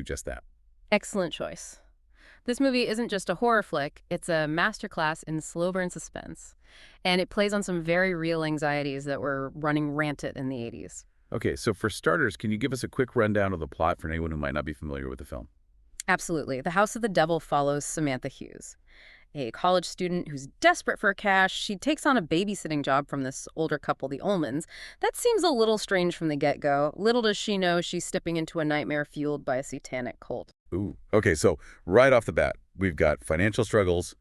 do just that. Excellent choice. This movie isn't just a horror flick, it's a masterclass in slow burn suspense. And it plays on some very real anxieties that were running rampant in the 80s. Okay, so for starters, can you give us a quick rundown of the plot for anyone who might not be familiar with the film? Absolutely. The House of the Devil follows Samantha Hughes, a college student who's desperate for cash. She takes on a babysitting job from this older couple, the Ullmans. That seems a little strange from the get-go. Little does she know she's stepping into a nightmare fueled by a satanic cult. Ooh. Okay, so right off the bat, we've got financial struggles,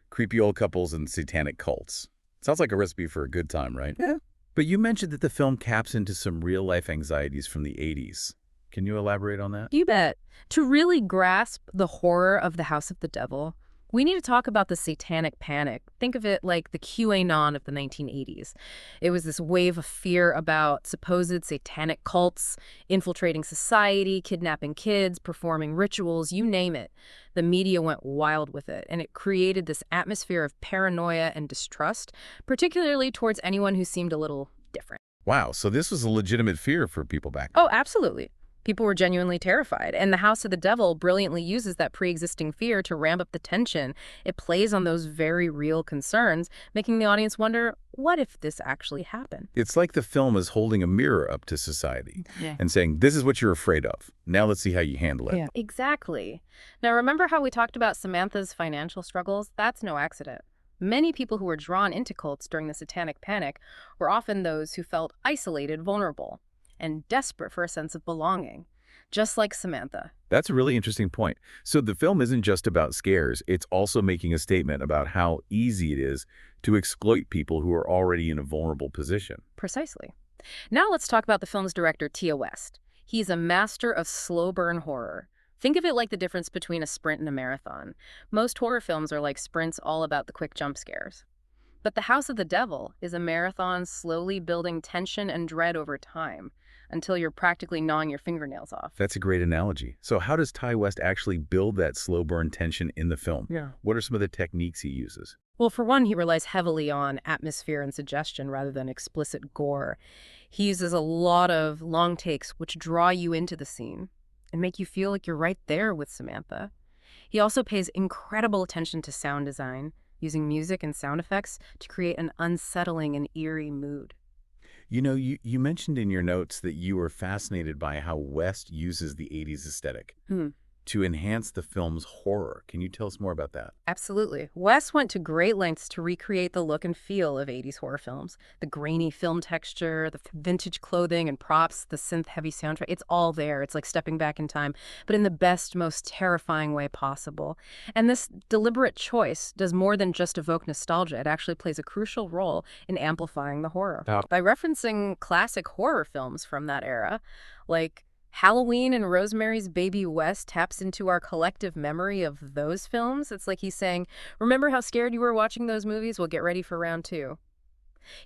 creepy old couples, and satanic cults. Sounds like a recipe for a good time, right? Yeah. But you mentioned that the film taps into some real-life anxieties from the 80s. Can you elaborate on that? You bet. To really grasp the horror of the House of the Devil, we need to talk about the satanic panic. Think of it like the QAnon of the 1980s. It was this wave of fear about supposed satanic cults infiltrating society, kidnapping kids, performing rituals, you name it. The media went wild with it, and it created this atmosphere of paranoia and distrust, particularly towards anyone who seemed a little different. Wow, so this was a legitimate fear for people back Oh, then. absolutely. People were genuinely terrified, and the House of the Devil brilliantly uses that pre-existing fear to ramp up the tension. It plays on those very real concerns, making the audience wonder, what if this actually happened? It's like the film is holding a mirror up to society Yeah. and saying, this is what you're afraid of. Now let's see how you handle it. Yeah. Exactly. Now, remember how we talked about Samantha's financial struggles? That's no accident. Many people who were drawn into cults during the Satanic Panic were often those who felt isolated, vulnerable, and desperate for a sense of belonging, just like Samantha. That's a really interesting point. So the film isn't just about scares, it's also making a statement about how easy it is to exploit people who are already in a vulnerable position. Precisely. Now let's talk about the film's director, Tia West. He's a master of slow burn horror. Think of it like the difference between a sprint and a marathon. Most horror films are like sprints all about the quick jump scares. But The House of the Devil is a marathon slowly building tension and dread over time until you're practically gnawing your fingernails off. That's a great analogy. So how does Ty West actually build that slow burn tension in the film? Yeah. What are some of the techniques he uses? Well, for one, he relies heavily on atmosphere and suggestion rather than explicit gore. He uses a lot of long takes which draw you into the scene and make you feel like you're right there with Samantha. He also pays incredible attention to sound design, using music and sound effects to create an unsettling and eerie mood. You know, you mentioned in your notes that you were fascinated by how West uses the 80s aesthetic to enhance the film's horror. Can you tell us more about that? Absolutely. Wes went to great lengths to recreate the look and feel of 80s horror films. The grainy film texture, the vintage clothing and props, the synth-heavy soundtrack, it's all there. It's like stepping back in time, but in the best, most terrifying way possible. And this deliberate choice does more than just evoke nostalgia. It actually plays a crucial role in amplifying the horror. How? By referencing classic horror films from that era, like Halloween and Rosemary's Baby West taps into our collective memory of those films. It's like he's saying, remember how scared you were watching those movies? Well, get ready for round two.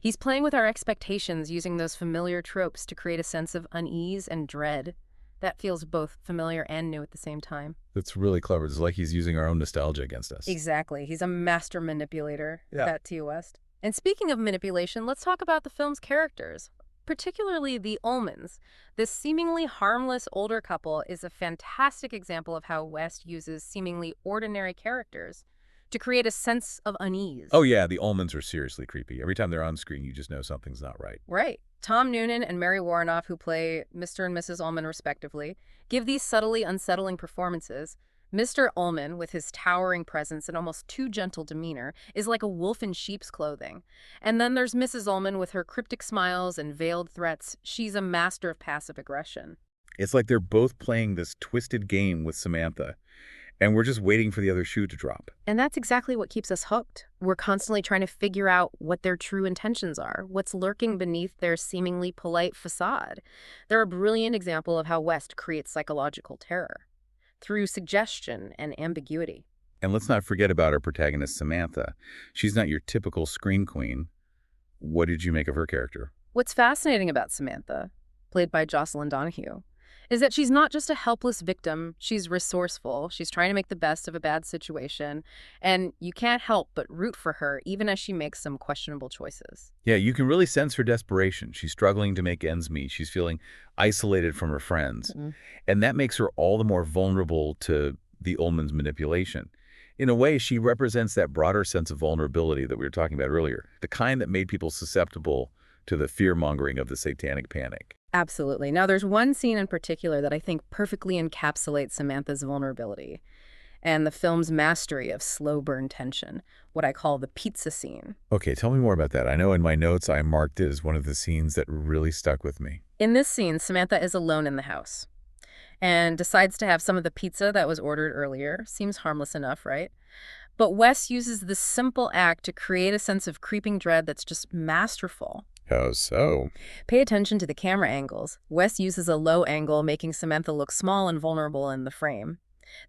He's playing with our expectations, using those familiar tropes to create a sense of unease and dread that feels both familiar and new at the same time. That's really clever. It's like he's using our own nostalgia against us. Exactly. He's a master manipulator, Yeah. that Tia West. And speaking of manipulation, let's talk about the film's characters. Particularly the Ullmans. This seemingly harmless older couple is a fantastic example of how West uses seemingly ordinary characters to create a sense of unease. Oh yeah, the Ullmans are seriously creepy. Every time they're on screen, you just know something's not right. Right. Tom Noonan and Mary Warrenoff, who play Mr. and Mrs. Ullman respectively, give these subtly unsettling performances. Mr. Ullman, with his towering presence and almost too gentle demeanor, is like a wolf in sheep's clothing. And then there's Mrs. Ullman with her cryptic smiles and veiled threats. She's a master of passive aggression. It's like they're both playing this twisted game with Samantha, and we're just waiting for the other shoe to drop. And that's exactly what keeps us hooked. We're constantly trying to figure out what their true intentions are, what's lurking beneath their seemingly polite facade. They're a brilliant example of how West creates psychological terror through suggestion and ambiguity. And let's not forget about our protagonist, Samantha. She's not your typical scream queen. What did you make of her character? What's fascinating about Samantha, played by Jocelyn Donahue, is that she's not just a helpless victim, she's resourceful, she's trying to make the best of a bad situation, and you can't help but root for her even as she makes some questionable choices. Yeah, you can really sense her desperation. She's struggling to make ends meet. She's feeling isolated from her friends. Mm. And that makes her all the more vulnerable to the Ullman's manipulation. In a way, she represents that broader sense of vulnerability that we were talking about earlier, the kind that made people susceptible to the fear-mongering of the satanic panic. Absolutely. Now, there's one scene in particular that I think perfectly encapsulates Samantha's vulnerability and the film's mastery of slow burn tension, what I call the pizza scene. Okay, tell me more about that. I know in my notes I marked it as one of the scenes that really stuck with me. In this scene, Samantha is alone in the house and decides to have some of the pizza that was ordered earlier. Seems harmless enough, right? But Wes uses this simple act to create a sense of creeping dread that's just masterful. How so? Pay attention to the camera angles. Wes uses a low angle, making Samantha look small and vulnerable in the frame.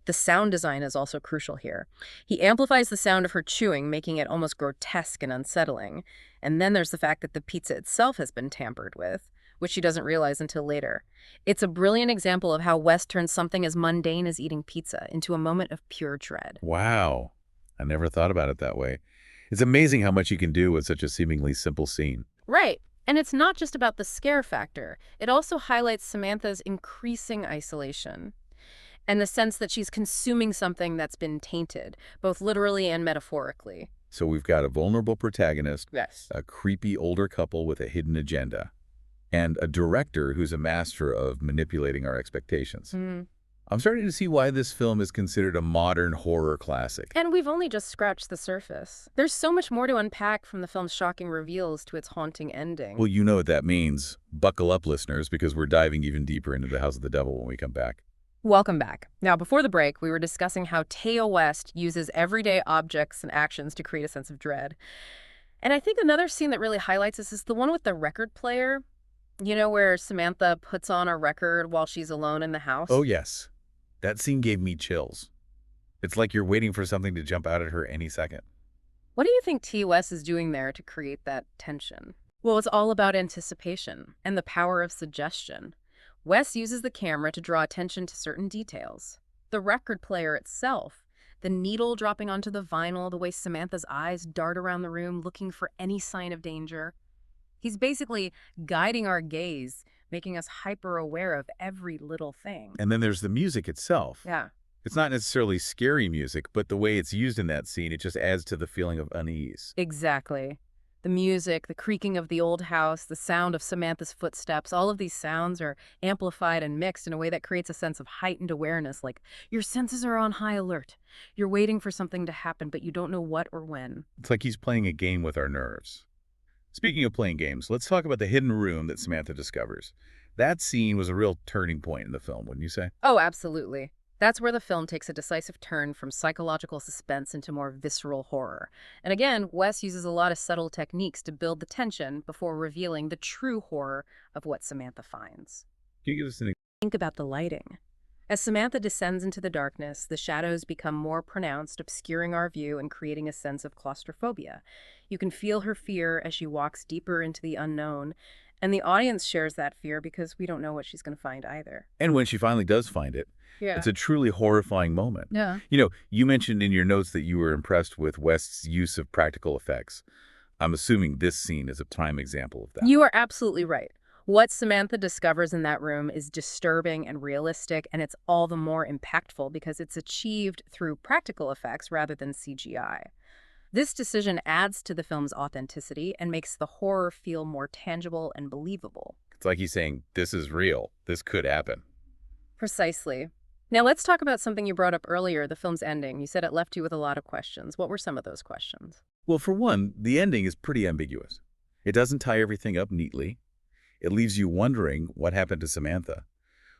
The sound design is also crucial here. He amplifies the sound of her chewing, making it almost grotesque and unsettling. And then there's the fact that the pizza itself has been tampered with, which she doesn't realize until later. It's a brilliant example of how Wes turns something as mundane as eating pizza into a moment of pure dread. Wow. I never thought about it that way. It's amazing how much you can do with such a seemingly simple scene. Right. And it's not just about the scare factor. It also highlights Samantha's increasing isolation and the sense that she's consuming something that's been tainted, both literally and metaphorically. So we've got a vulnerable protagonist, Yes. a creepy older couple with a hidden agenda, and a director who's a master of manipulating our expectations. I'm starting to see why this film is considered a modern horror classic. And we've only just scratched the surface. There's so much more to unpack, from the film's shocking reveals to its haunting ending. Well, you know what that means. Buckle up, listeners, because we're diving even deeper into the House of the Devil when we come back. Welcome back. Now, before the break, we were discussing how Teo West uses everyday objects and actions to create a sense of dread. And I think another scene that really highlights this is the one with the record player. You know, where Samantha puts on a record while she's alone in the house? Oh, yes. That scene gave me chills. It's like you're waiting for something to jump out at her any second. What do you think T. West is doing there to create that tension? Well, it's all about anticipation and the power of suggestion. Wes uses the camera to draw attention to certain details. The record player itself, the needle dropping onto the vinyl, the way Samantha's eyes dart around the room looking for any sign of danger. He's basically guiding our gaze, making us hyper-aware of every little thing. And then there's the music itself. Yeah. It's not necessarily scary music, but the way it's used in that scene, it just adds to the feeling of unease. Exactly. The music, the creaking of the old house, the sound of Samantha's footsteps, all of these sounds are amplified and mixed in a way that creates a sense of heightened awareness, like your senses are on high alert. You're waiting for something to happen, but you don't know what or when. It's like he's playing a game with our nerves. Speaking of playing games, let's talk about the hidden room that Samantha discovers. That scene was a real turning point in the film, wouldn't you say? Oh, absolutely. That's where the film takes a decisive turn from psychological suspense into more visceral horror. And again, Wes uses a lot of subtle techniques to build the tension before revealing the true horror of what Samantha finds. Can you give us an Think about the lighting. As Samantha descends into the darkness, the shadows become more pronounced, obscuring our view and creating a sense of claustrophobia. You can feel her fear as she walks deeper into the unknown, and the audience shares that fear because we don't know what she's going to find either. And when she finally does find it, it's a truly horrifying moment. Yeah. You know, you mentioned in your notes that you were impressed with West's use of practical effects. I'm assuming this scene is a prime example of that. You are absolutely right. What Samantha discovers in that room is disturbing and realistic, and it's all the more impactful because it's achieved through practical effects rather than CGI. This decision adds to the film's authenticity and makes the horror feel more tangible and believable. It's like he's saying, this is real. This could happen. Precisely. Now let's talk about something you brought up earlier, the film's ending. You said it left you with a lot of questions. What were some of those questions? Well, for one, the ending is pretty ambiguous. It doesn't tie everything up neatly. It leaves you wondering what happened to Samantha,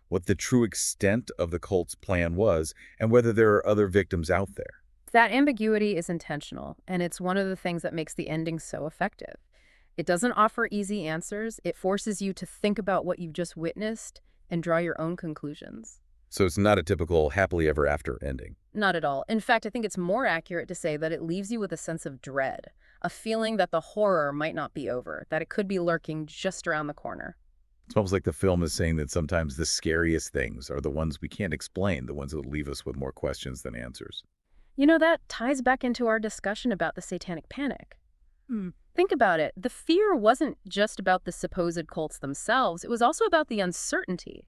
what the true extent of the cult's plan was, and whether there are other victims out there. That ambiguity is intentional, and it's one of the things that makes the ending so effective. It doesn't offer easy answers. It forces you to think about what you've just witnessed and draw your own conclusions. So it's not a typical happily ever after ending. Not at all. In fact, I think it's more accurate to say that it leaves you with a sense of dread, a feeling that the horror might not be over, that it could be lurking just around the corner. It's almost like the film is saying that sometimes the scariest things are the ones we can't explain, the ones that leave us with more questions than answers. That ties back into our discussion about the Satanic Panic. Think about it. The fear wasn't just about the supposed cults themselves, it was also about the uncertainty.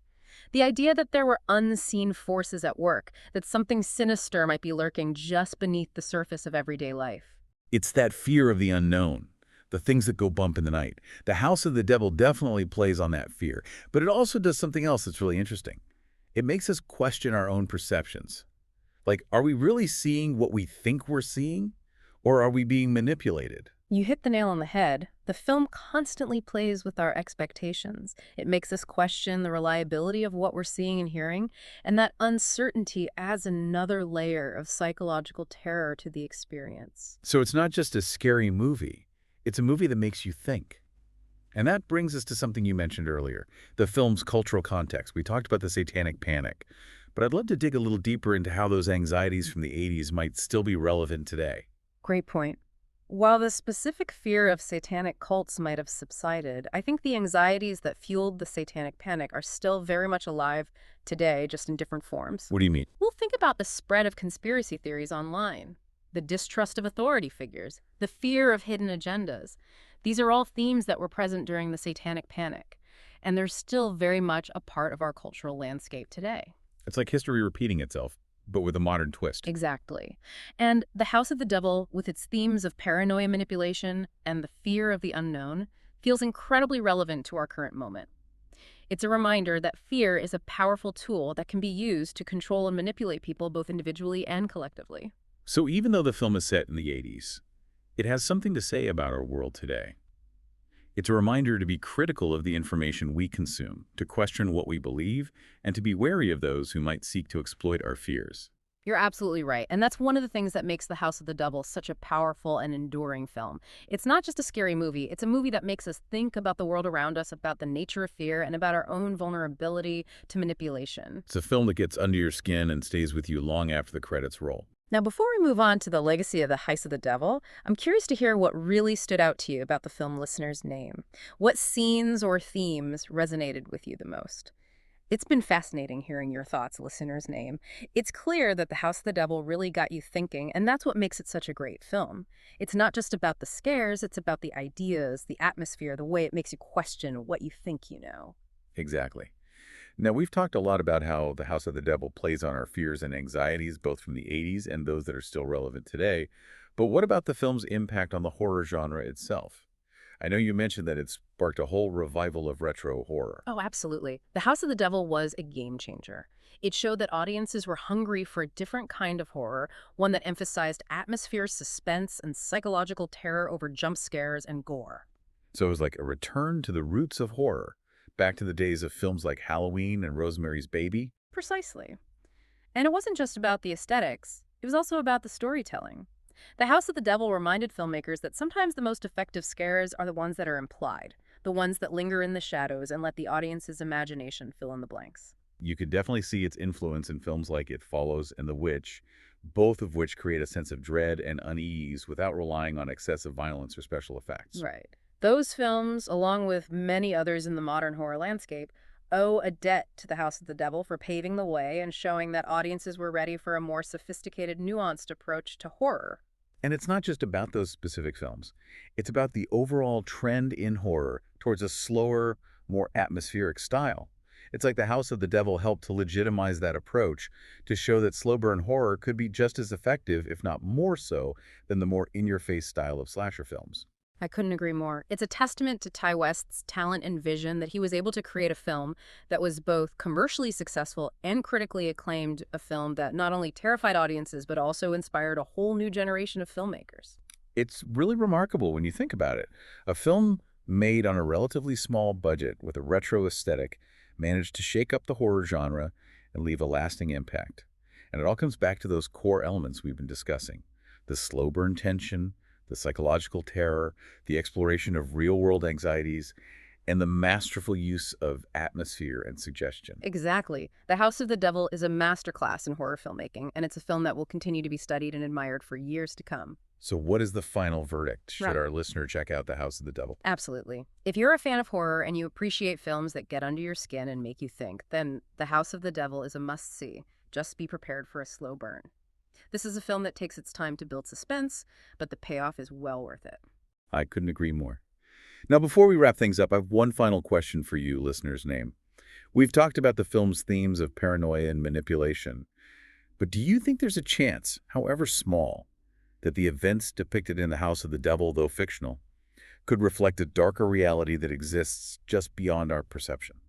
The idea that there were unseen forces at work, that something sinister might be lurking just beneath the surface of everyday life. It's that fear of the unknown, the things that go bump in the night. The House of the Devil definitely plays on that fear, but it also does something else that's really interesting. It makes us question our own perceptions. Like, are we really seeing what we think we're seeing, or are we being manipulated? You hit the nail on the head. The film constantly plays with our expectations. It makes us question the reliability of what we're seeing and hearing, and that uncertainty adds another layer of psychological terror to the experience. So it's not just a scary movie. It's a movie that makes you think. And that brings us to something you mentioned earlier, the film's cultural context. We talked about the Satanic Panic, but I'd love to dig a little deeper into how those anxieties from the 80s might still be relevant today. Great point. While the specific fear of satanic cults might have subsided, I think the anxieties that fueled the Satanic Panic are still very much alive today, just in different forms. What do you mean? Well, think about the spread of conspiracy theories online, the distrust of authority figures, the fear of hidden agendas. These are all themes that were present during the Satanic Panic, and they're still very much a part of our cultural landscape today. It's like history repeating itself, but with a modern twist. Exactly. And The House of the Devil, with its themes of paranoia manipulation and the fear of the unknown, feels incredibly relevant to our current moment. It's a reminder that fear is a powerful tool that can be used to control and manipulate people both individually and collectively. So even though the film is set in the 80s, it has something to say about our world today. It's a reminder to be critical of the information we consume, to question what we believe, and to be wary of those who might seek to exploit our fears. You're absolutely right. And that's one of the things that makes The House of the Devil such a powerful and enduring film. It's not just a scary movie. It's a movie that makes us think about the world around us, about the nature of fear, and about our own vulnerability to manipulation. It's a film that gets under your skin and stays with you long after the credits roll. Now, before we move on to the legacy of The House of the Devil, I'm curious to hear what really stood out to you about the film Listener's Name. What scenes or themes resonated with you the most? It's been fascinating hearing your thoughts, Listener's Name. It's clear that The House of the Devil really got you thinking, and that's what makes it such a great film. It's not just about the scares, it's about the ideas, the atmosphere, the way it makes you question what you think you know. Exactly. Now, we've talked a lot about how The House of the Devil plays on our fears and anxieties, both from the 80s and those that are still relevant today. But what about the film's impact on the horror genre itself? I know you mentioned that it sparked a whole revival of retro horror. Oh, absolutely. The House of the Devil was a game changer. It showed that audiences were hungry for a different kind of horror, one that emphasized atmosphere, suspense, and psychological terror over jump scares and gore. So it was like a return to the roots of horror, back to the days of films like Halloween and Rosemary's Baby. Precisely. And it wasn't just about the aesthetics, it was also about the storytelling. The House of the Devil reminded filmmakers that sometimes the most effective scares are the ones that are implied, the ones that linger in the shadows and let the audience's imagination fill in the blanks. You could definitely see its influence in films like It Follows and The Witch, both of which create a sense of dread and unease without relying on excessive violence or special effects. Right. Those films, along with many others in the modern horror landscape, owe a debt to The House of the Devil for paving the way and showing that audiences were ready for a more sophisticated, nuanced approach to horror. And it's not just about those specific films. It's about the overall trend in horror towards a slower, more atmospheric style. It's like The House of the Devil helped to legitimize that approach to show that slow burn horror could be just as effective, if not more so, than the more in-your-face style of slasher films. I couldn't agree more. It's a testament to Ty West's talent and vision that he was able to create a film that was both commercially successful and critically acclaimed, a film that not only terrified audiences but also inspired a whole new generation of filmmakers. It's really remarkable when you think about it. A film made on a relatively small budget with a retro aesthetic managed to shake up the horror genre and leave a lasting impact. And it all comes back to those core elements we've been discussing: the slow burn tension, the psychological terror, the exploration of real-world anxieties, and the masterful use of atmosphere and suggestion. Exactly. The House of the Devil is a masterclass in horror filmmaking, and it's a film that will continue to be studied and admired for years to come. So what is the final verdict? Should Right. our listener check out The House of the Devil? Absolutely. If you're a fan of horror and you appreciate films that get under your skin and make you think, then The House of the Devil is a must-see. Just be prepared for a slow burn. This is a film that takes its time to build suspense, but the payoff is well worth it. I couldn't agree more. Now, before we wrap things up, I have one final question for you, listener's name. We've talked about the film's themes of paranoia and manipulation, but do you think there's a chance, however small, that the events depicted in The House of the Devil, though fictional, could reflect a darker reality that exists just beyond our perception?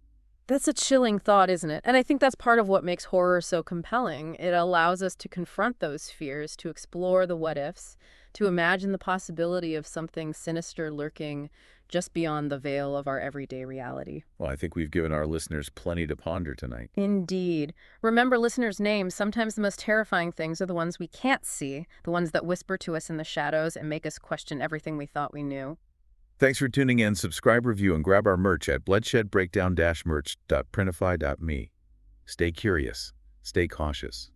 That's a chilling thought, isn't it? And I think that's part of what makes horror so compelling. It allows us to confront those fears, to explore the what-ifs, to imagine the possibility of something sinister lurking just beyond the veil of our everyday reality. Well, I think we've given our listeners plenty to ponder tonight. Indeed. Remember listeners' names. Sometimes the most terrifying things are the ones we can't see, the ones that whisper to us in the shadows and make us question everything we thought we knew. Thanks for tuning in. Subscribe, review, and grab our merch at bloodshedbreakdown-merch.printify.me. Stay curious. Stay cautious.